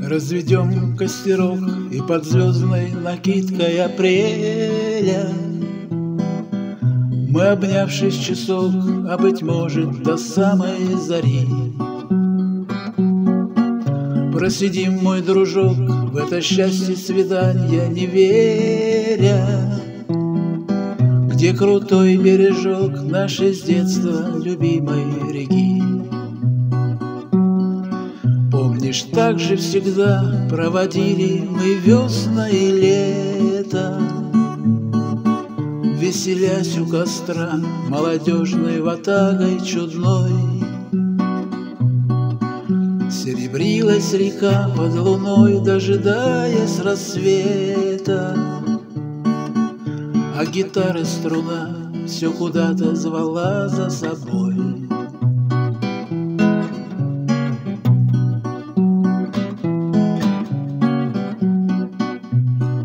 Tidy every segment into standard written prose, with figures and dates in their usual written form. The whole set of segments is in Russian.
Разведем костерок и под звездной накидкой апреля мы, обнявшись часок, а быть может до самой зари, просидим, мой дружок, в это счастье свидания не веря, где крутой бережок нашей с детства любимой реки. Помнишь, так же всегда проводили мы весна и лето, веселясь у костра молодежной ватагой чудной. Серебрилась река под луной, дожидаясь рассвета, а гитары струна все куда-то звала за собой.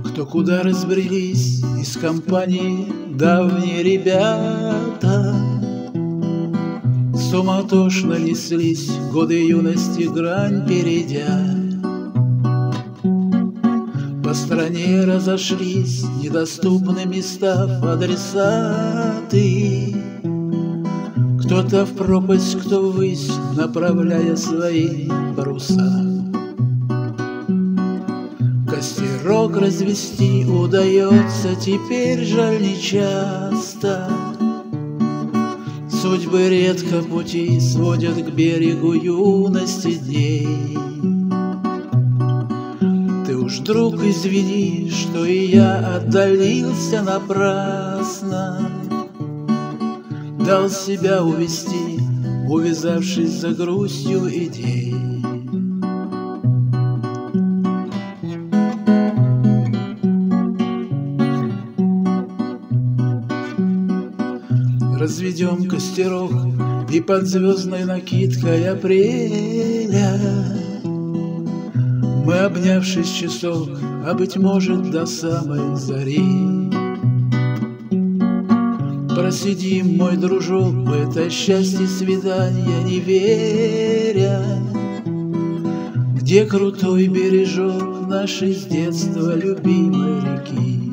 Кто куда разбрелись из компании давние ребята, суматошно неслись годы юности, грань перейдя. По стране разошлись недоступными став адресаты, кто-то в пропасть, кто ввысь, направляя свои паруса. Костерок развести удается теперь, жаль, нечасто. Судьбы редко пути сводят к берегу юности дней. Ты уж, друг, извини, что и я отдалился напрасно, дал себя увести, увязавшись за грустью идей. Разведем костерок и под звездной накидкой апреля мы, обнявшись часок, а быть может до самой зари, просидим, мой дружок, в это счастье свидания не веря, где крутой бережок нашей с детства любимой реки.